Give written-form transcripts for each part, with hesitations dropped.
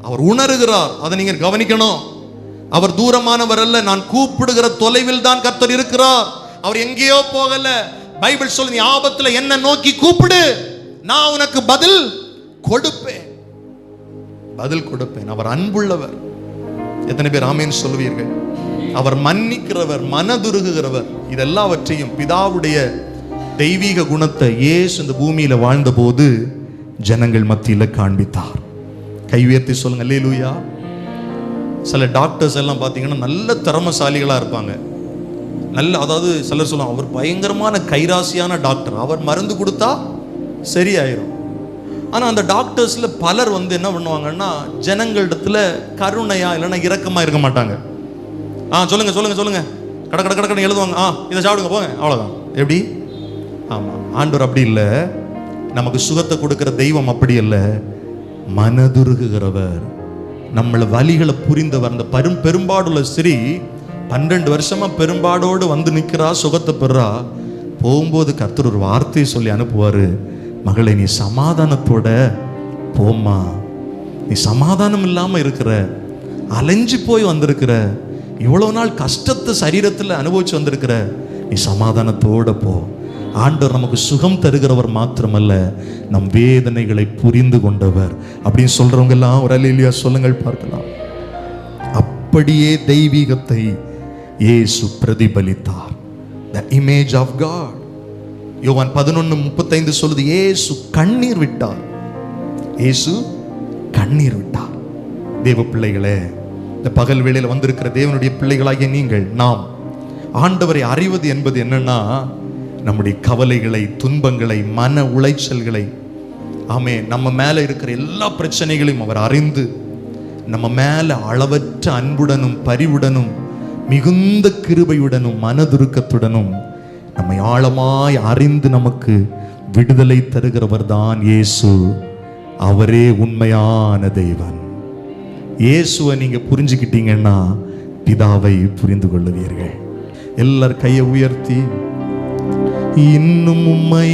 அவர் உணர்கிறார். அதை நீங்க கவனிக்கணும். அவர் தூரமானவர் அல்ல. நான் கூப்பிடுகிற தொலைவில் தான் கர்த்தர் இருக்கிறார். அவர் எங்கேயோ போகல. பைபிள் சொல்லு, நீ ஆபத்துல என்ன நோக்கி கூப்பிடு, நான் உனக்கு பதில் கொடுப்பேன். பதில் கொடுப்பேன். அவர் அன்புள்ளவர். எத்தனை பேர் ஆமென் சொல்லுவீர்கள்? அவர் மன்னிக்கிறவர், மனதுருகுகிறவர். இதெல்லாவற்றையும் பிதாவுடைய தெய்வீக குணத்தை இயேசு இந்த பூமியில வாழ்ந்த போது ஜனங்கள் மத்தியில காண்பித்தார். கை உயர்த்தி சொல்லுங்க அல்லேலூயா. சில டாக்டர்ஸ் எல்லாம் பார்த்தீங்கன்னா நல்ல திறமசாலிகளாக இருப்பாங்க. நல்ல, அதாவது சிலர் சொல்லுவாங்க அவர் பயங்கரமான கைராசியான டாக்டர், அவர் மருந்து கொடுத்தா சரியாயிரும். ஆனால் அந்த டாக்டர்ஸில் பலர் என்ன பண்ணுவாங்கன்னா, ஜனங்களிடத்துல கருணையா இல்லைன்னா இரக்கமாக இருக்க மாட்டாங்க. சொல்லுங்க சொல்லுங்க சொல்லுங்க, கடை எழுதுவாங்க, இதை சாப்பிடுங்க போங்க, அவ்வளோதான். எப்படி? ஆமாம், ஆண்டவர் அப்படி இல்லை. நமக்கு சுகத்தை கொடுக்கிற தெய்வம் அப்படி இல்லை. மனதுருகுகிறவர், நம்மளை வலிகளை புரிந்தவர். அந்த பெரும்பாடுள்ள ஸ்திரீ 12 வருஷமா பெரும்பாடோடு நிற்கிறா, சுகத்தை பெறா. போகும்போது கர்த்தர் ஒரு வார்த்தையை சொல்லி அனுப்புவாரு, மகளை நீ சமாதானத்தோட போம்மா, நீ சமாதானம் இல்லாம இருக்கிற, அலைஞ்சு போய் வந்திருக்கிற, இவ்வளவு நாள் கஷ்டத்தை சரீரத்தில் அனுபவிச்சு வந்திருக்கிற, நீ சமாதானத்தோட போ. ஆண்டவர் நமக்கு சுகம் தருகிறவர் மாத்திரமல்ல, நம் வேதனைகளை புரிந்து கொண்டவர். அப்படின்னு சொல்றவங்க எல்லாம் ஒரு அல்லேலூயா சொல்லுங்கள் பார்க்கலாம். அப்படியே தெய்வீகத்தை இயேசு பிரதிபலித்தார். The image of God. யோவான் 11:35 சொல்லுது, இயேசு கண்ணீர் விட்டார். இயேசு கண்ணீர் விட்டார். தேவ பிள்ளைகளே, இந்த பகல் வேளையில் வந்திருக்கிற தேவனுடைய பிள்ளைகளாகிய நீங்கள், நாம் ஆண்டவரை அறிவது என்பது என்னன்னா, நம்முடைய கவலைகளை, துன்பங்களை, மன உளைச்சல்களை, நம்ம மேல இருக்கிற எல்லா பிரச்சனைகளையும் அவர் அறிந்து நம்ம மேல அளவற்ற அன்புடனும் பரிவுடனும் மிகுந்த கிருபையுடனும் மனதுருக்கத்துடனும் நம்மை ஆழமாய் அறிந்து நமக்கு விடுதலை தருகிறவர் தான் இயேசு. அவரே உண்மையான தேவன். இயேசுவை நீங்க புரிஞ்சுக்கிட்டீங்கன்னா பிதாவை புரிந்து கொள்ளுவீர்கள். எல்லார் கையை உயர்த்தி, இன்னும் உம்மை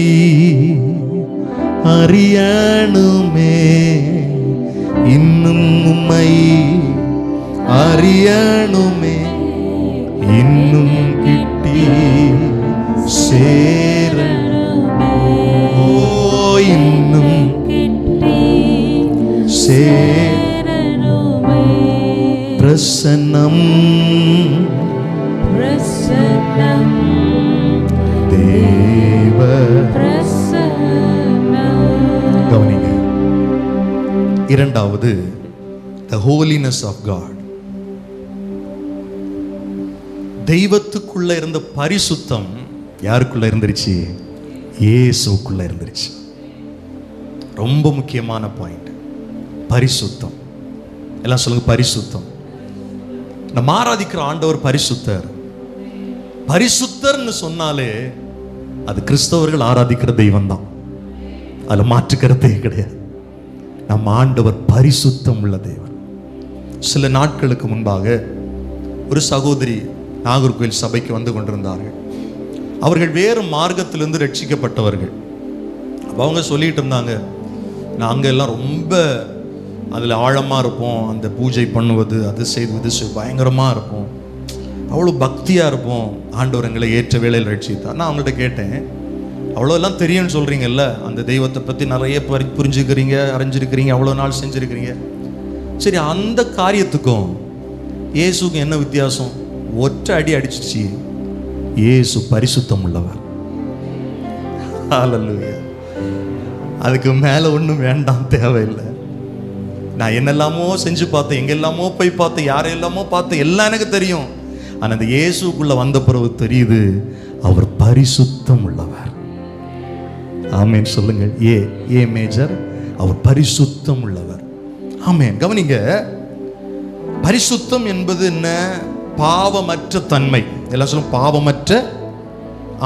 அறியணுமே, இன்னும் உம்மை அறியணுமே, இன்னும் கிட்டி சேரணுமே, ஓ இன்னும் சேரணுமே, பிரசன்னம் பிரசன்னம் தேவ பிரசன்னம். கவனிங்க, இரண்டாவது the holiness of God. தெய்வத்துக்குள்ள இருந்த பரிசுத்தம் யாருக்குள்ள இருந்துருச்சு? இயேசுக்குள்ள இருந்துருச்சு. ரொம்ப முக்கியமான பாயிண்ட், பரிசுத்தம். எல்லாம் சொல்லுங்க, பரிசுத்தம். நம்ம ஆராதிக்கிற ஆண்டவர் பரிசுத்தர். பரிசுத்தர்னு சொன்னாலே அது கிறிஸ்தவர்கள் ஆராதிக்கிற தெய்வம் தான், அதுல மாற்றுக்கிறதே கிடையாது. நம்ம ஆண்டவர் பரிசுத்தம் உள்ள தெய்வம். சில நாட்களுக்கு முன்பாக ஒரு சகோதரி நாகர்கோவில் சபைக்கு வந்து கொண்டிருந்தார்கள். அவர்கள் வேறு மார்க்கத்திலிருந்து ரட்சிக்கப்பட்டவர்கள். அவங்க சொல்லிட்டு இருந்தாங்க, நாங்கள் எல்லாம் ரொம்ப அதில் ஆழமாக இருப்போம், அந்த பூஜை பண்ணுவது, அது செய்வது பயங்கரமாக இருப்போம், அவ்வளோ பக்தியாக இருப்போம், ஆண்டவர் எங்களை ஏற்ற வேளையில் ரட்சித்தார். நான் அவங்கள்ட்ட கேட்டேன், அவ்வளோலாம் தெரியும்னு சொல்கிறீங்கல்ல, அந்த தெய்வத்தை பற்றி நிறைய புரிஞ்சுக்கிறீங்க, அறிஞ்சிருக்கிறீங்க, அவ்வளோ நாள் செஞ்சுருக்கிறீங்க, சரி அந்த காரியத்துக்கும் இயேசுக்கும் என்ன வித்தியாசம்? ஒற்றை அடி அடிச்சிச்சு, இயேசு பரிசுத்தம் உள்ளவர். ஹல்லேலூயா. அதுக்கு மேலே ஒன்றும் வேண்டாம், தேவையில்லை. நான் என்னெல்லாமோ செஞ்சு பார்த்தேன், எங்கெல்லாமோ போய் பார்த்தேன், யாரெல்லாமோ பார்த்தேன், எல்லாம் எனக்கு தெரியும். ஆனால் அந்த இயேசுக்குள்ள வந்த பிறகு தெரியுது, அவர் பரிசுத்தம் உள்ளவர். ஆமேன் சொல்லுங்கள். ஏ மேஜர், அவர் பரிசுத்தம் உள்ளவர். ஆமேன். கவனிங்க, பரிசுத்தம் என்பது என்ன? பாவமற்ற தன்மை. எல்லாம் சொல்லும், பாவமற்ற.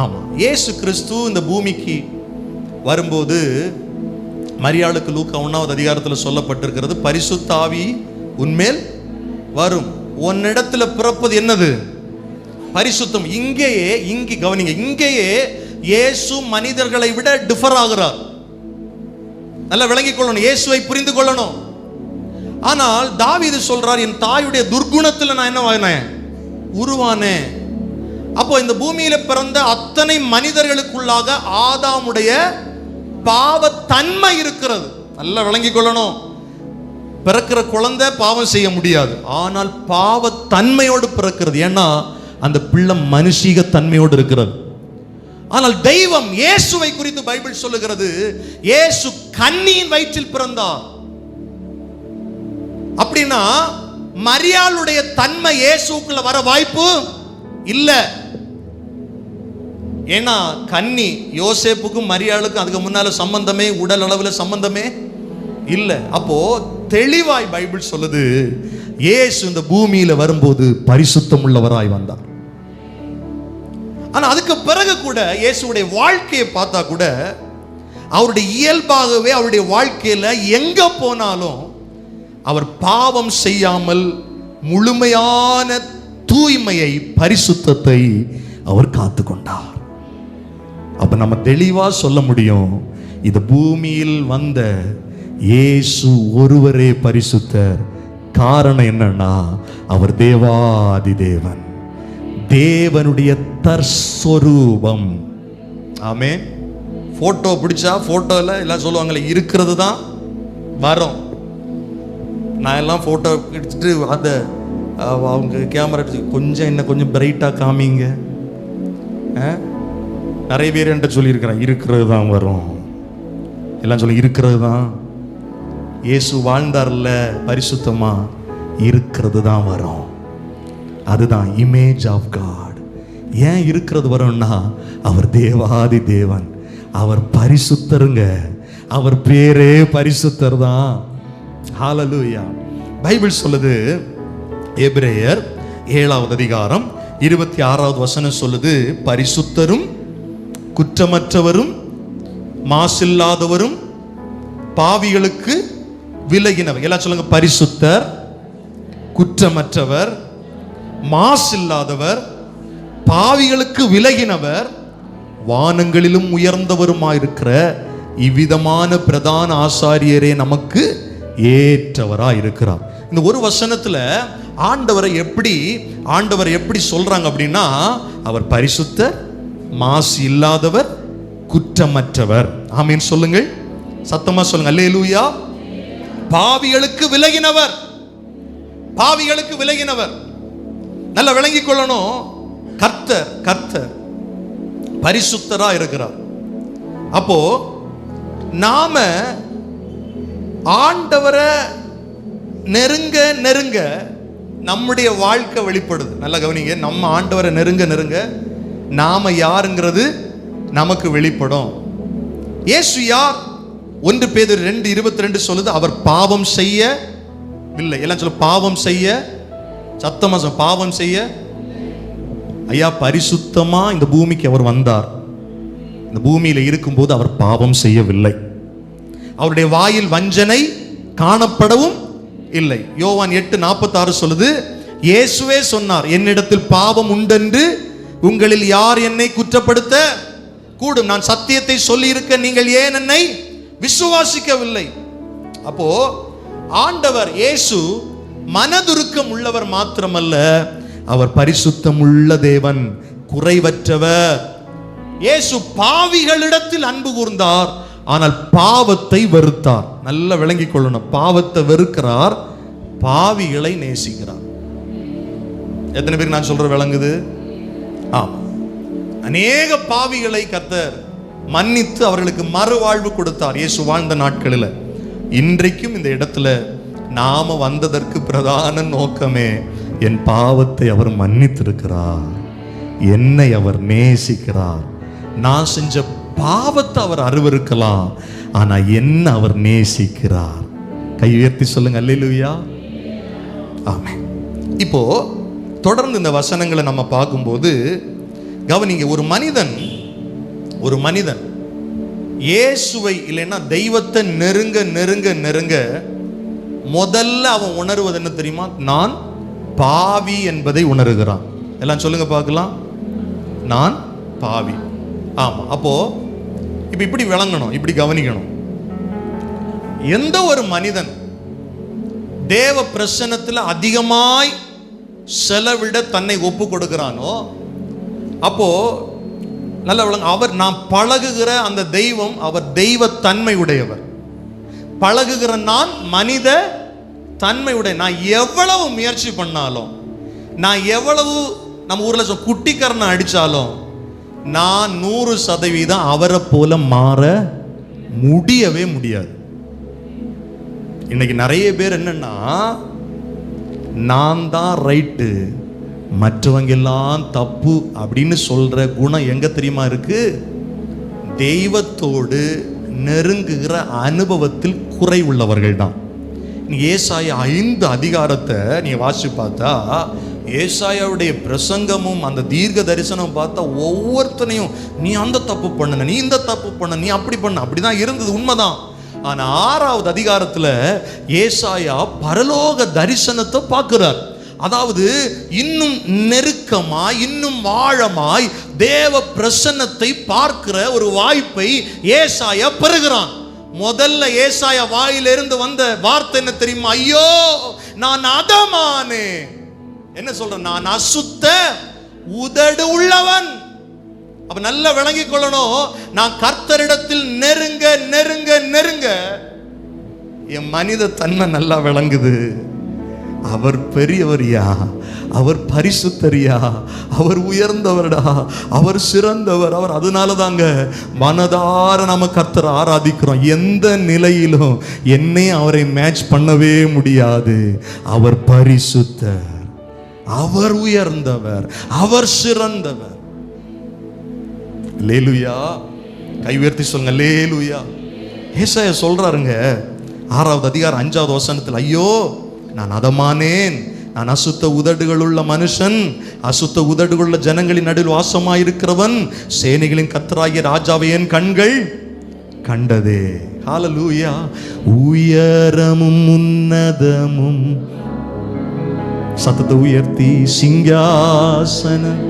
ஆமா, இயேசு கிறிஸ்து இந்த பூமிக்கு வரும்போது மரியாளுக்கு லூக்கா 1வது அதிகாரத்தில் சொல்லப்பட்டிருக்கிறது, பரிசுத்த ஆவி உன்மேல் வரும், உன்னிடத்துல பிறப்பது என்னது? பரிசுத்தம். இங்கே கவனிங்க, இங்கேயே இயேசு மனிதர்களை விட டிஃபர் ஆகிறார். நல்லா விளங்கிக் கொள்ளணும், இயேசுவை புரிந்து கொள்ளணும். ஆனால் தாவீது சொல்றார், என் தாயுடைய துர்குணத்துல நான் என்ன உருவானேன். அப்போ இந்த பூமியில பிறந்த அத்தனை மனிதர்களுக்குள்ளாக ஆதாமுடைய பாவத்தன்மை இருக்கிறது. நல்லா விளங்கிக் கொள்ளணும். பிறக்கிற குழந்தை பாவம் செய்ய முடியாது, ஆனால் பாவத்தன்மையோடு பிறக்கிறது. ஏன்னா அந்த பிள்ளை மனுஷீக தன்மையோடு இருக்கிறது. ஆனால் தெய்வம் இயேசுவை குறித்து பைபிள் சொல்லுகிறது, இயேசு கன்னியின் வயிற்றில் பிறந்தார். அப்படின்னா மரியாளுடைய தன்மை இயேசுக்குள்ள வர வாய்ப்பு இல்ல. ஏன்னா கன்னி யோசேப்புக்கும் மரியாளுக்கும் அதுக்கு முன்னால சம்பந்தமே, உடல் அளவுல சம்பந்தமே இல்ல. அப்போ தெளிவாய் பைபிள் சொல்லுது, இயேசு இந்த பூமியில வரும்போது பரிசுத்தம் உள்ளவராய் வந்தார். ஆனா அதுக்கு பிறகு கூட இயேசுடைய வாழ்க்கையை பார்த்தா கூட அவருடைய இயல்பாகவே அவருடைய வாழ்க்கையில எங்க போனாலும் அவர் பாவம் செய்யாமல் முழுமையான தூய்மையை, பரிசுத்தத்தை அவர் காத்து கொண்டார். அப்ப நம்ம தெளிவா சொல்ல முடியும், இந்த பூமியில் வந்த இயேசு ஒருவரே பரிசுத்தர். காரணம் என்னன்னா அவர் தேவாதி தேவன், தேவனுடைய தற்ஸ்வரூபம். ஆமென். போட்டோ பிடிச்சா போட்டோல எல்லாம் சொல்லுவாங்களே, இருக்கிறது தான் வரும். நான் எல்லாம் போட்டோ எடுத்துட்டு அந்த அவங்க கேமரா கொஞ்சம் என்ன கொஞ்சம் பிரைட்டா காமிங்க, நிறைய பேர் என்கிட்ட சொல்லியிருக்கிறேன், இருக்கிறது தான் வரும் எல்லாம் சொல்லி, இருக்கிறது தான். இயேசு வாழ்ந்தார்ல பரிசுத்தமா, இருக்கிறது தான் வரும். அதுதான் இமேஜ் ஆஃப் காட். ஏன் இருக்கிறது வரும்னா அவர் தேவாதி தேவன், அவர் பரிசுத்தருங்க, அவர் பேரே பரிசுத்தர் தான். ஹல்லேலூயா. பைபிள் சொல்லுது, எபிரேயர் 7வது அதிகாரம் 26வது வசனம் சொல்லுது, பரிசுத்தரும் குற்றமற்றவரும் மாசில்லாதவரும் பாவிகளுக்கு விலகினவர். எல்லாம் சொல்லுங்க, பரிசுத்தர், குற்றமற்றவர், மாசில்லாதவர், பாவிகளுக்கு விலகினவர், வானங்களிலும் உயர்ந்தவருமாயிருக்கிற இவ்விதமான பிரதான ஆசாரியரே நமக்கு ஏற்றவராய் இருக்கிறார். இந்த ஒரு வசனத்துல ஆண்டவரை எப்படி சொல்றாங்க அப்படின்னா, அவர் பரிசுத்தர், மாசு இல்லாதவர், குற்றமற்றவர். ஆமீன் சொல்லுங்கள், சத்தமா சொல்லுங்க அல்லேலூயா. பாவிகளுக்கு விலகினவர், பாவிகளுக்கு விலகினவர். நல்லா விளங்கிக் கொள்ளணும், கர்த்தர் பரிசுத்தரா இருக்கிறார். அப்போ நாம ஆண்டவரை நெருங்க நம்முடைய வாழ்க்கை வெளிப்படுது. நல்லா கவனிங்க, நம்ம ஆண்டவரை நெருங்க நாம யாருங்கிறது நமக்கு வெளிப்படும். இயேசு யார்? 1 பேதுரு 2:22 சொல்லுது, அவர் பாவம் செய்யவில்லை. எல்லாம் சொல்ல, பாவம் செய்ய, சத்தமா சொல்ல, பாவம் செய்ய. ஐயா, பரிசுத்தமா இந்த பூமிக்கு அவர் வந்தார். இந்த பூமியில இருக்கும்போது அவர் பாவம் செய்யவில்லை. அவருடைய வாயில் வஞ்சனை காணப்படவும் இல்லை. யோவான் 8:46 சொல்லுது, இயேசுவே சொன்னார், என்னிடத்தில் பாவம் உண்டென்று உங்களில் யார் என்னை குற்றப்படுத்த கூடும்? நான் சத்தியத்தை சொல்லி இருக்க நீங்கள் ஏன் என்னை விசுவாசிக்கவில்லை? அப்போ ஆண்டவர் இயேசு மனதுருக்கம் உள்ளவர் மாத்திரமல்ல, அவர் பரிசுத்தம் உள்ள தேவன், குறைவற்றவர். இயேசு பாவிகளிடத்தில் அன்பு கூர்ந்தார், ஆனால் பாவத்தை வெறுத்தார். நல்லா விளங்கிக் கொள்ளணும், பாவத்தை வெறுக்கிறார், பாவிகளை நேசிக்கிறார். எத்தனை பேருக்கு நான் சொல்ற விளங்குது? ஆமா, அநேக பாவிகளை கர்த்தர் மன்னித்து அவர்களுக்கு மறுவாழ்வு கொடுத்தார் இயேசு வாழ்ந்த நாட்களில். இன்றைக்கும் இந்த இடத்துல நாம வந்ததற்கு பிரதான நோக்கமே, என் பாவத்தை அவர் மன்னித்திருக்கிறார், என்னை அவர் நேசிக்கிறார். நான் செஞ்ச பாவத்தை அவர் அருவருக்கலாம், ஆனா என்ன அவர் நேசிக்கிறார். கை உயர்த்தி சொல்லுங்க அல்லேலூயா. ஆமென். இப்போ தொடர்ந்து இந்த வசனங்களை நம்ம பார்க்கும்போது கவனிங்க, ஒரு மனிதன் இயேசுவை இல்லைன்னா தெய்வத்தை நெருங்க முதல்ல அவன் உணர்வது என்ன தெரியுமா? நான் பாவி என்பதை உணர்கிறான். எல்லாம் சொல்லுங்க பார்க்கலாம், நான் பாவி. ஆமா, அப்போ இப்படி விளங்கணும், இப்படி கவனிக்கணும். எந்த ஒரு மனிதன் தேவ பிரசன்னத்தில் அதிகமாய் செலவிட தன்னை ஒப்பு கொடுக்கிறானோ, அப்போ நல்ல விளங்க, அவர் நான் பழகுகிற அந்த தெய்வம் அவர் தெய்வ தன்மை உடையவர். பழகுகிற நான் மனித தன்மை உடைய. நான் எவ்வளவு முயற்சி பண்ணாலும், நான் எவ்வளவு நம்ம ஊர்ல குட்டிக்கரணை அடிச்சாலும், நான் 100% அவரை போல மாற முடியவே முடியாது. இன்னைக்கு நிறைய பேர் என்னன்னா, நான் தான் ரைட்டு, மற்றவங்க எல்லாம் தப்பு அப்படின்னு சொல்ற குணம் எங்க தெரியுமா இருக்கு? தெய்வத்தோடு நெருங்குகிற அனுபவத்தில் குறை உள்ளவர்கள் தான். ஏசாயா 5 அதிகாரத்தை நீ வாசிச்சு பார்த்தா, ஏசாயாவுடைய பிரசங்கமும் அந்த தீர்க்க தரிசனம் பார்த்தா ஒவ்வொருத்தனையும் நீ அந்த தப்பு பண்ண, நீ இந்த தப்பு பண்ண, நீ அப்படி பண்ண, அப்படிதான் இருந்தது, உண்மைதான். ஆனா 6வது அதிகாரத்துல ஏசாயா பரலோக தரிசனத்தை பார்க்கிறார். அதாவது இன்னும் நெருக்கமாய், இன்னும் ஆழமாய் தேவ பிரசன்னத்தை பார்க்கிற ஒரு வாய்ப்பை ஏசாயா பெறுகிறான். முதல்ல ஏசாயா வாயிலிருந்து வந்த வார்த்தை என்ன தெரியுமா? ஐயோ, நான் அதமானே. என்ன சொல்ற? நான் அசுத்த உதடு உள்ளவன். அப்ப நல்லா விளங்கிக் கொள்ளணும், நான் கர்த்தரிடத்தில் நெருங்க நெருங்க நெருங்க என் மனித தன்மை நல்லா விளங்குது. அவர் பெரியவரியா, அவர் பரிசுத்தரியா, அவர் உயர்ந்தவர்டா, அவர் சிறந்தவர், அவர். அதனால தாங்க மனதார நம்ம கர்த்தரை ஆராதிக்கிறோம். எந்த நிலையிலும் என்னை அவரை மேட்ச் பண்ணவே முடியாது. அவர் பரிசுத்தர், அவர் உயர்ந்தவர், அவர் சிறந்தவர். அல்லேலூயா. கை உயர்த்தி சொல்லுங்க அல்லேலூயா. ஏசாயா சொல்றாருங்க 6வது அதிகாரம் 5வது வசனத்தில், ஐயோ நான் அதமானேன், நான் அசுத்த உதடுகள் உள்ள மனுஷன், அசுத்த உதடுகள் உள்ள ஜனங்களின் நடுவில் வாசமாயிருக்கிறவன், சேனைகளின் கர்த்தராகிய ராஜாவை என் கண்கள் கண்டதே. ஹல்லேலூயா. உயரமும் உன்னதமும், சத்தத்தை உயர்த்தி, சிங்காசனம்,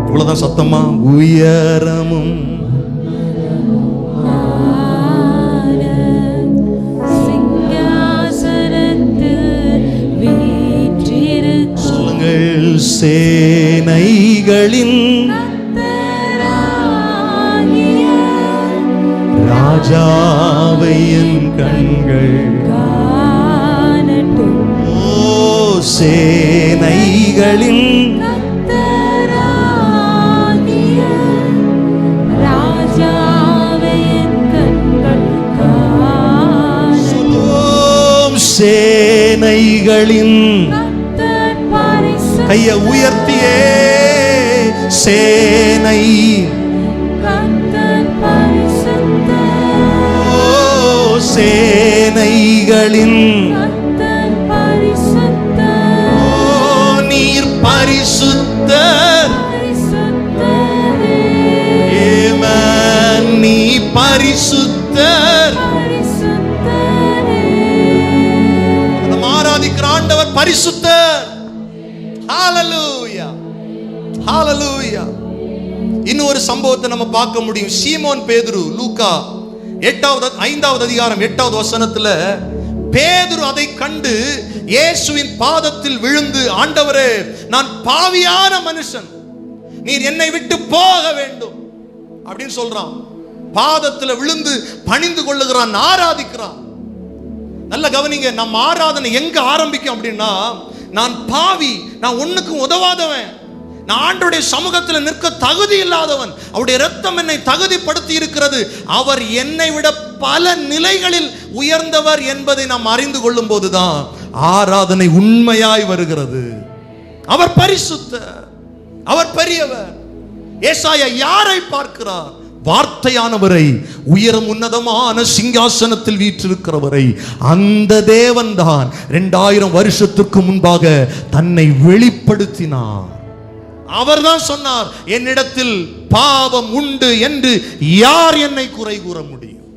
இவ்வளவுதான் சத்தமா, உயரமும் சேனைகளின் ராஜாவை என் கண்கள், ஓ சேனைகளின் சேனைகளின் கையை உயர்த்தியே, சேனை சேனைகளின் நீர் பரிசுத்தர், நீ பரிசுத்தர். ஆராதிக்கிற ஆண்டவர் பரிசுத்தர். ஹல்லேலூயா, ஹல்லேலூயா. இன்னொரு சம்பவத்தை நம்ம பார்க்க முடியும். சீமோன் பேதுரு, லூக்கா 5வது அதிகாரம் 8வது வசனத்துல, பேதுரு அதை கண்டு இயேசுவின் பாதத்தில் விழுந்து, ஆண்டவரே நான் பாவியான மனுஷன், நீர் என்னை விட்டு போக வேண்டும் அப்படின்னு சொல்றான். பாதத்துல விழுந்து பணிந்து கொள்ளுகிறான், ஆராதிக்கிறான். நல்ல கவனிங்க, நம்ம ஆராதனை எங்க ஆரம்பிக்கும் அப்படின்னா, நான் பாவி, நான் ஒண்ணுக்கும் உதவாதவன், நான் ஆண்டவருடைய சமூகத்தில் நிற்க தகுதி இல்லாதவன், அவருடைய இரத்தம் என்னை தகுதிப்படுத்தி இருக்கிறது, அவர் என்னை விட பல நிலைகளில் உயர்ந்தவர் என்பதை நாம் அறிந்து கொள்ளும் போதுதான் ஆராதனை உண்மையாய் வருகிறது. அவர் பரிசுத்தர், அவர் பெரியவர். ஏசாயா யாரை பார்க்கிறார்? வார்த்தையானவரை, உயரம் உன்னதமான சிங்காசனத்தில் வீற்றிருக்கிறவரை. அந்த தேவன் தான் 2000 வருஷத்துக்கு முன்பாக தன்னை வெளிப்படுத்தினார். அவர்தான் சொன்னார், என்னிடத்தில் பாவம் உண்டு என்று யார் என்னை குறை கூற முடியும்?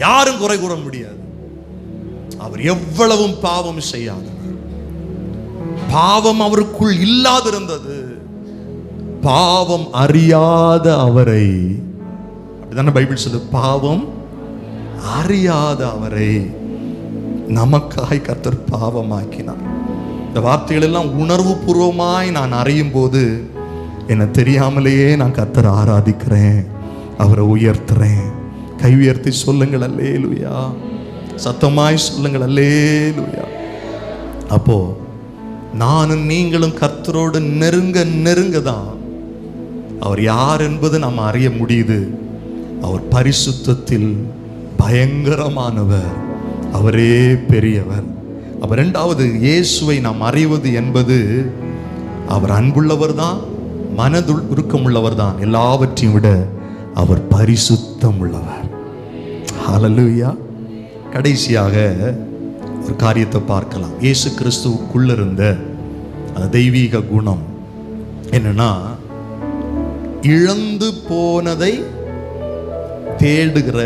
யாரும் குறை கூற முடியாது. அவர் எவ்வளவும் பாவம் செய்யாதவர், பாவம் அவருக்குள் இல்லாதிருந்தது. பாவம் அறியாத அவரை, அப்படிதானே பைபிள் சொல்லுது, பாவம் அறியாத அவரை நமக்காய் கர்த்தர் பாவமாக்கினார். இந்த வார்த்தைகள் எல்லாம் உணர்வு பூர்வமாய் நான் அறியும் போது என்ன தெரியாமலேயே நான் கர்த்தரை ஆராதிக்கிறேன், அவரை உயர்த்துறேன். கை உயர்த்தி சொல்லுங்கள் அல்லேலூயா, சத்தமாய் சொல்லுங்கள் அல்லேலூயா. அப்போ நானும் நீங்களும் கர்த்தரோடு நெருங்க நெருங்க தான் அவர் யார் என்பது நாம் அறிய முடியுது. அவர் பரிசுத்தத்தில் பயங்கரமானவர், அவரே பெரியவர். அப்ப இரண்டாவது, இயேசுவை நாம் அறிவது என்பது அவர் அன்புள்ளவர் தான், மனதுள் உருக்கமுள்ளவர் தான், எல்லாவற்றையும் விட அவர் பரிசுத்தம் உள்ளவர். ஹல்லேலூயா. கடைசியாக ஒரு காரியத்தை பார்க்கலாம். இயேசு கிறிஸ்துவுக்குள்ள இருந்த அந்த தெய்வீக குணம் என்னன்னா, இழந்து போனதை தேடுகிற,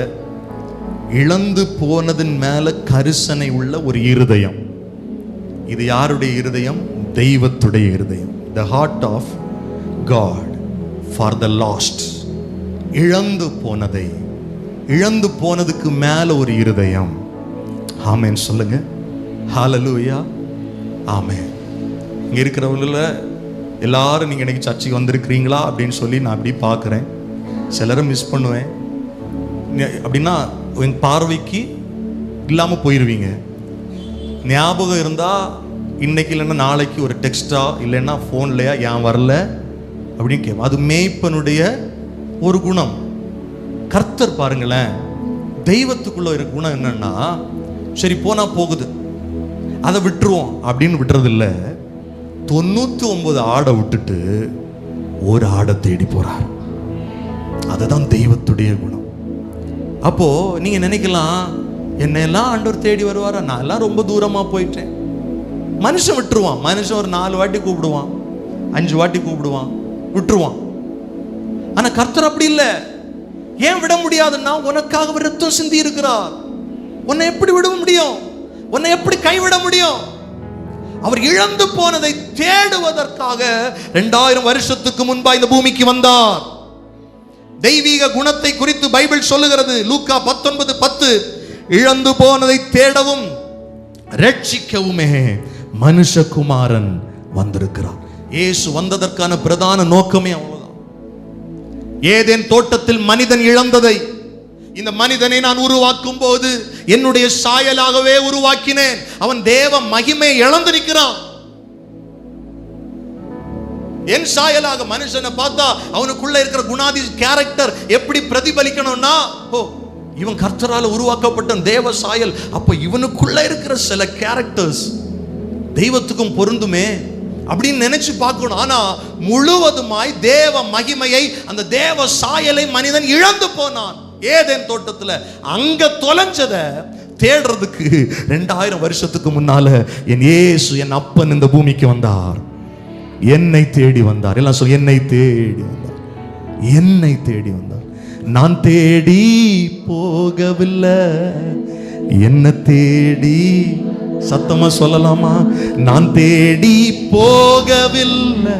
இழந்து போனதன் மேல கரிசனை உள்ள ஒரு இருதயம். இது யாருடைய இருதயம்? தெய்வத்துடைய இருதயம். The heart of God for the lost. இழந்து போனதை, இழந்து போனதுக்கு மேல ஒரு இருதயம். ஆமென் சொல்லுங்க. ஹல்லேலூயா. ஆமென். இங்க இருக்கிறவங்கள எல்லாரும் நீங்க இன்னைக்கு சர்ச்சுக்கு வந்திருக்கிறீங்களா அப்படின்னு சொல்லி நான் அப்படி பார்க்குறேன். சிலரை மிஸ் பண்ணுவேன். அப்படின்னா என் பார்வைக்கு இல்லாமல் போயிடுவீங்க. ஞாபகம் இருந்தால் இன்னைக்கு இல்லைன்னா நாளைக்கு ஒரு டெக்ஸ்டா இல்லைன்னா ஃபோன்லையா ஏன் வரல அப்படின்னு கேட்போம். அது மேய்ப்பனுடைய ஒரு குணம். கர்த்தர் பாருங்களேன், தெய்வத்துக்குள்ள ஒரு குணம் என்னன்னா, சரி போனா போகுது அதை விட்டுருவோம் அப்படின்னு விட்டுறது இல்லை. 99 ஆடை விட்டுட்டு ஒரு ஆடை தேடி போறார். அதுதான் தெய்வத்துடைய குணம். அப்போ நீங்க நினைக்கலாம், என்னெல்லாம் ஆண்டவர் தேடி வருவாரா, நான் எல்லாம் ரொம்ப தூரமா போயிட்டேன். மனுஷன் விட்டுருவான். மனுஷன் ஒரு 4 வாட்டி கூப்பிடுவான், 5 வாட்டி கூப்பிடுவான், விட்டுருவான். ஆனா கர்த்தர் அப்படி இல்லை. ஏன் விட முடியாதுன்னா, உனக்காக ரத்தம் சிந்தி இருக்கிறார். உன்னை எப்படி விட முடியும்? உன்னை எப்படி கைவிட முடியும்? அவர் இழந்து போனதை தேடுவதற்காக 2000 வருஷத்துக்கு முன்பா இந்த பூமிக்கு வந்தார். தெய்வீக குணத்தை குறித்து பைபிள் சொல்லுகிறது. லூக்கா 19:10, இழந்து போனதை தேடவும் ரட்சிக்கவுமே மனுஷகுமாரன் வந்திருக்கிறார். இயேசு வந்ததற்கான பிரதான நோக்கமே அவ்வளவுதான். ஏதேன் தோட்டத்தில் மனிதன் இழந்ததை, இந்த மனிதனை நான் உருவாக்கும் போது என்னுடைய சாயலாகவே உருவாக்கினேன். அவன் தேவ மகிமை இழந்து நிற்கிறான். என் சாயலாக மனுஷனை பார்த்தா அவனுக்குள்ள இருக்கிற குணாதி கேரக்டர் எப்படி பிரதிபலிக்கணும்னா, ஓ இவன் கர்த்தரால் உருவாக்கப்பட்ட தேவ சாயல், அப்ப இவனுக்குள்ள இருக்கிற சில கேரக்டர்ஸ் தெய்வத்துக்கும் பொருந்துமே அப்படின்னு நினைச்சு பார்க்கணும். ஆனா முழுவதுமாய் தேவ மகிமையை, அந்த தேவ சாயலை மனிதன் இழந்து போனான். ஏதேன் தோட்டத்துல அங்க தொலைஞ்சத தேடுறதுக்கு 2000 வருஷத்துக்கு முன்னால என் இயேசு, என் அப்பன் இந்த பூமிக்கு வந்தார். என்னை தேடி வந்தார். எல்லாம் சொல்லி, என்னை தேடி வந்தார். என்னை தேடி வந்தார். நான் தேடி போகவில்லை, என்ன தேடி, சத்தமா சொல்லலாமா? நான் தேடி போகவில்லை,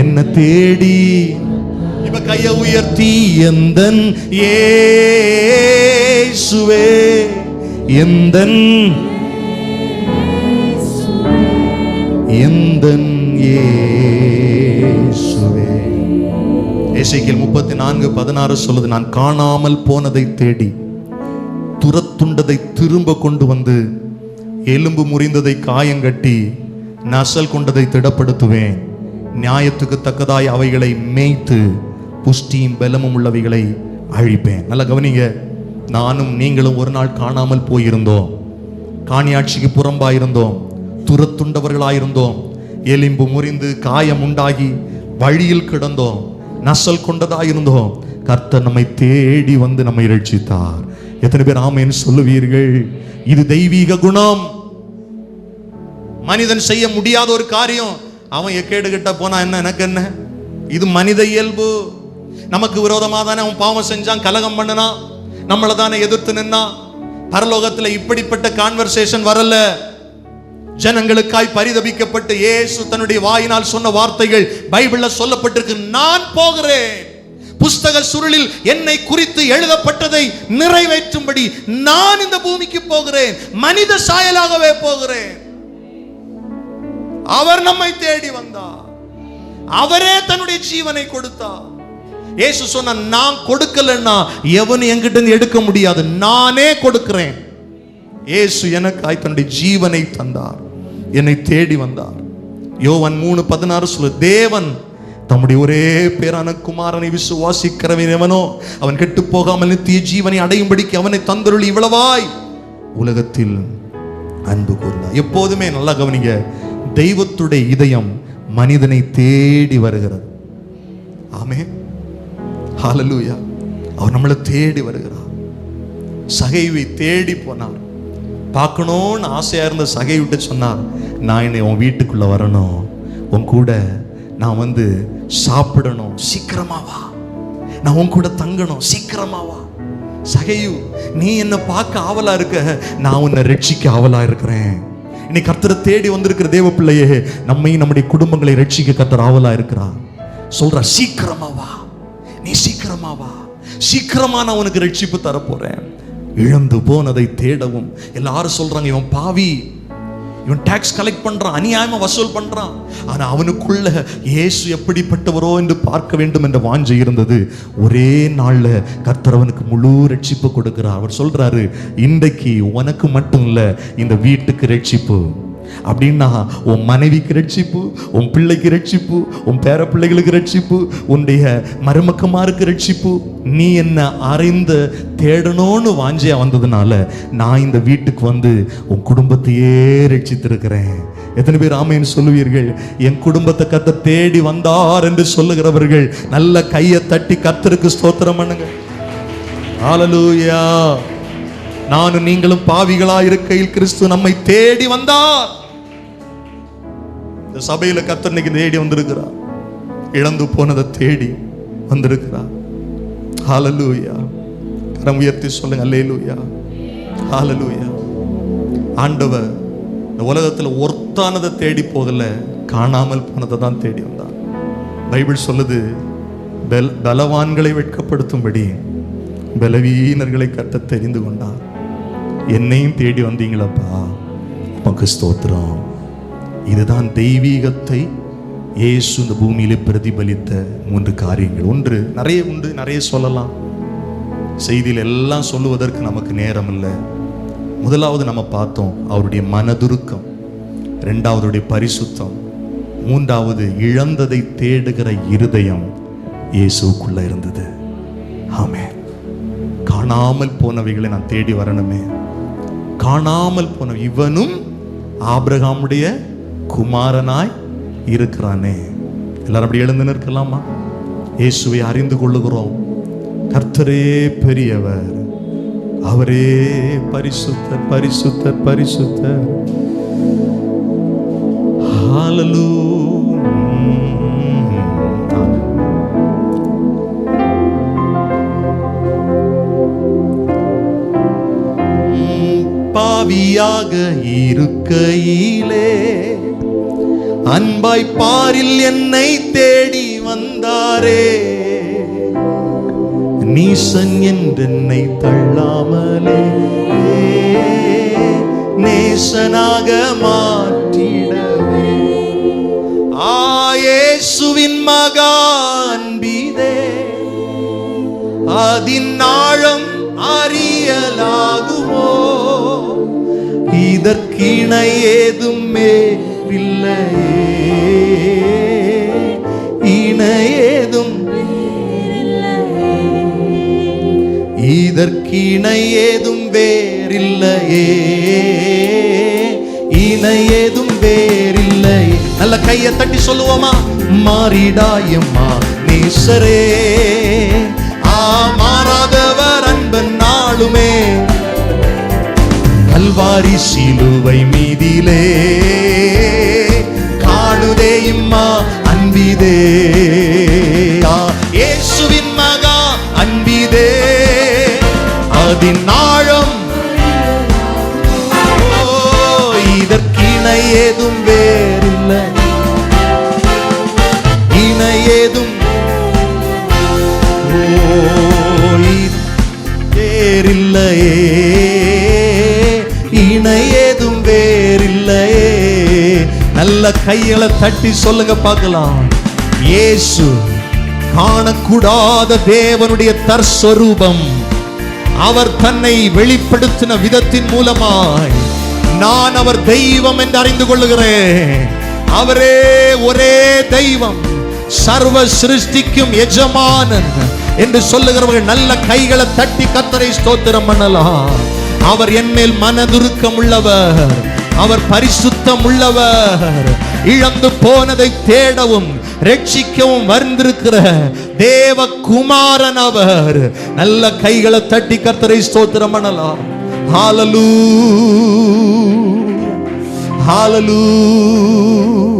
என்ன தேடி. இப்ப கைய உயர்த்தி, எந்தன் இயேசுவே, எந்தன் எந்தன் இயேசுவே. எசேக்கியேல் 34:16 சொல்லுது, நான் காணாமல் போனதை தேடி, துரத்துண்டதை திரும்ப கொண்டு வந்து, எலும்பு முறிந்ததை காயங்கட்டி, நசல் கொண்டதை திடப்படுத்துவேன். நியாயத்துக்கு தக்கதாய் அவைகளை மேய்த்து புஷ்டியும் பலமும் உள்ளவைகளை அழிப்பேன். நல்லா கவனிங்க. நானும் நீங்களும் ஒரு நாள் காணாமல் போயிருந்தோம், காணியாட்சிக்கு புறம்பாயிருந்தோம், துரத்துண்டவர்களாயிருந்தோம், எலும்பு முறிந்து காயம் உண்டாகி வழியில் கிடந்தோம், நசல் கொண்டதாயிருந்தோம். கர்த்தர் நம்மை தேடி வந்து நம்மை ரட்சித்தார். எத்தனை பேர் ஆமென் சொல்லுவீர்கள்? இது தெய்வீக குணம். மனிதன் செய்ய முடியாத ஒரு காரியம். அவன் எக்கேடு கிட்ட போனா என்ன, எனக்கு என்ன? இது மனித இயல்பு. நமக்கு விரோதமாக தானே அவன் பாவம் செஞ்சான், கலகம் பண்ணினான், நம்மளை தானே எதிர்த்து நின்னா. பரலோகத்தில் இப்படிப்பட்ட கான்வர்சேஷன் வரல. ஜனங்களுக்காய் பரிதபிக்கப்பட்டு இயேசு தன்னுடைய வாயினால் சொன்ன வார்த்தைகள் பைபிள்ல சொல்லப்பட்டிருக்கு. நான் போகிறேன், புஸ்தக சுருளில் என்னை குறித்து எழுதப்பட்டதை நிறைவேற்றும்படி நான் இந்த பூமிக்கு போகிறேன், மனித சாயலாகவே போகிறேன். அவர் நம்மை தேடி வந்தார், அவரே தன்னுடைய ஜீவனை கொடுத்தார். இயேசு சொன்ன, நான் கொடுக்கலன்னா எவனும் என்கிட்ட இருந்து எடுக்க முடியாது, நானே கொடுக்கிறேன். இயேசு எனக்காய் தன்னுடைய ஜீவனை தந்தார், என்னை தேடி வந்தார். யோவான் 3:16 சொல்ல, தேவன் தம்முடைய ஒரே பேரான குமாரனை விசுவாசிக்கிறவன் எவனோ அவன் கெட்டு போகாமல் நித்திய ஜீவனை அடையும்படிக்கு அவனை தந்தருளி இவ்வளவாய் உலகத்தில் அன்பு கூர்ந்தார். எப்போதுமே நல்லா கவனிங்க, தெய்வத்துடைய இதயம் மனிதனை தேடி வருகிறது. ஆமென், ஹல்லேலூயா. அவர் நம்மளை தேடி வருகிறார். சகைவை தேடி போனார். பார்க்கணும்னு ஆசையா இருந்த சகை விட்டு சொன்னார், நான் என்னை உன் வீட்டுக்குள்ள வரணும், உன் கூட நான் வந்து சாப்பிடணும், சீக்கிரமா வா, நான் உன் கூட தங்கணும், சீக்கிரமா வா. சகையு, நீ என்ன பார்க்க ஆவலா இருக்க, நான் உன்னை ரட்சிக்க ஆவலா இருக்கிறேன். இன்னைக்கு கர்த்தரை தேடி வந்திருக்கிற தேவ பிள்ளையே, நம்மையும் நம்முடைய குடும்பங்களை ரட்சிக்க கர்த்தர் ஆவலா இருக்கிறார். சொல்ற, சீக்கிரமா வா, நீ சீக்கிரமா வா, சீக்கிரமா நான் உனக்கு ரட்சிப்பு தரப்போறேன். இழந்து போனதை தேடவும். எல்லாரும் சொல்றாங்க, இவன் பாவி, இவன் டாக்ஸ் கலெக்ட் பண்றான், அநியாயமா வசூல் பண்றான். ஆனா அவனுக்குள்ள இயேசு எப்படிப்பட்டவரோ என்று பார்க்க வேண்டும் என்ற வாஞ்சை இருந்தது. ஒரே நாள்ல கர்த்தர் அவனுக்கு முழு ரட்சிப்பு கொடுக்கிறார். அவர் சொல்றாரு, இன்றைக்கு உனக்கு மட்டும் இல்ல, இந்த வீட்டுக்கு ரட்சிப்பு. அப்படின்னா உன் மனைவிக்கு ரட்சிப்பு, உன் பிள்ளைக்கு ரட்சிப்பு, உன் பேர பிள்ளைகளுக்கு ரட்சிப்பு, உன்னுடைய மருமக்கமாருக்கு ரட்சிப்பு. நீ என்ன அறிந்து தேடணும்னு வாஞ்சியா வந்ததுனால நான் இந்த வீட்டுக்கு வந்து உன் குடும்பத்தையே ரட்சித்திருக்கிறேன். எத்தனை பேர் ஆமென் சொல்லுவீர்கள்? என் குடும்பத்தை கர்த்தர் தேடி வந்தார் என்று சொல்லுகிறவர்கள் நல்ல கையை தட்டி கர்த்தருக்கு ஸ்தோத்திரம் பண்ணுங்க. ஹல்லேலூயா. நானும் நீங்களும் பாவிகளா இருக்கையில் கிறிஸ்து நம்மை தேடி வந்தார். இந்த சபையில கர்த்தர் இன்னைக்கு தேடி வந்திருக்கிறார், இழந்து போனதை தேடி வந்திருக்கிறார். ஹல்லேலூயா. கரம் உயர்த்தி சொல்லுங்க, அல்லேலூயா, ஹல்லேலூயா. ஆண்டவர் இந்த உலகத்துல ஒர்த்தானதை தேடி போகல, காணாமல் போனதை தான் தேடி வந்தார். பைபிள் சொல்லுது, பலவான்களை வெட்கப்படுத்தும்படி பலவீனர்களை கர்த்தர் தெரிந்து கொண்டார். என்னையும் தேடி வந்தீங்களப்பா, உமக்கு ஸ்தோத்திரம். இதுதான் தெய்வீகத்தை இயேசு இந்த பூமியிலே பிரதிபலித்த 3 காரியங்கள். ஒன்று, நிறைய உண்டு, நிறைய சொல்லலாம், செய்தியில் எல்லாம் சொல்லுவதற்கு நமக்கு நேரம் இல்லை. முதலாவது நம்ம பார்த்தோம் அவருடைய மனதுருக்கம், இரண்டாவதுடைய பரிசுத்தம், மூன்றாவது இழந்ததை தேடுகிற இருதயம் இயேசுக்குள்ள இருந்தது. ஆமென். காணாமல் போனவைகளை நான் தேடி வரணுமே. காணாமல் போன இவனும் ஆபிரகாமுடைய குமாரனாய் இருக்கிறானே. எல்லாரும் அப்படி எழுந்து நிற்கலாமா? இயேசுவை அறிந்து கொள்ளுகிறோம். கர்த்தரே பெரியவர், அவரே பரிசுத்தர், பரிசுத்தர், பரிசுத்தர். ஹல்லேலூயா. பாவியாக இருக்கையிலே அன்பாய் பாரில் என்னை தேடி வந்தாரே. நீசன் என்றென்னை தள்ளாமலே நேசனாக மாற்றிடவே. இயேசுவின் மகா அன்பிதே, அதின் ஆழம் அறியலாகுமோ? இதற்கிணை ஏதுமே இல்லையே, இணையேதும் இதற்கிணை ஏதும் வேறில்லையே, இணையேதும் வேறில்லையே. நல்ல கையை தட்டி சொல்லுவோமா? மாறிடாயம்மா நேசரே, மாறாதவர் அன்பன் நாளுமே. கல்வாரி சிலுவை மீதிலே காணுதே இம்மா அன்பிதே. இயேசுவின் மகா அன்பிதே, அதின் ஆழம் இதற்கிணை ஏதும் வேறில்லை, இணை ஏதும் வேறில்லையே, இணையேதும் வேறில்லையே. நல்ல கைகளை தட்டி சொல்லுங்க பார்க்கலாம். இயேசு காணக்கூடாத தேவனுடைய தற்ஸ்வரூபம். அவர் தன்னை வெளிப்படுத்தின விதத்தின் மூலமாய் நான் அவர் தெய்வம் என்று அறிந்து கொள்ளுகிறேன். அவரே ஒரே தெய்வம், சர்வ சிருஷ்டிக்கும் எஜமானன் என்று சொல்லுகிறவர்கள் நல்ல கைகளை தட்டி கர்த்தரை ஸ்தோத்திரம் பண்ணலாம். அவர் என்மேல் மனதுருக்கம் உள்ளவர், அவர் பரிசுத்தம் உள்ளவர், இழந்து போனதை தேடவும் ரட்சிக்கவும் வந்திருக்கிற தேவகுமாரன் அவர். நல்ல கைகளை தட்டி கர்த்தரை ஸ்தோத்திரம் பண்ணலாம். ஹalleluya, ஹalleluya.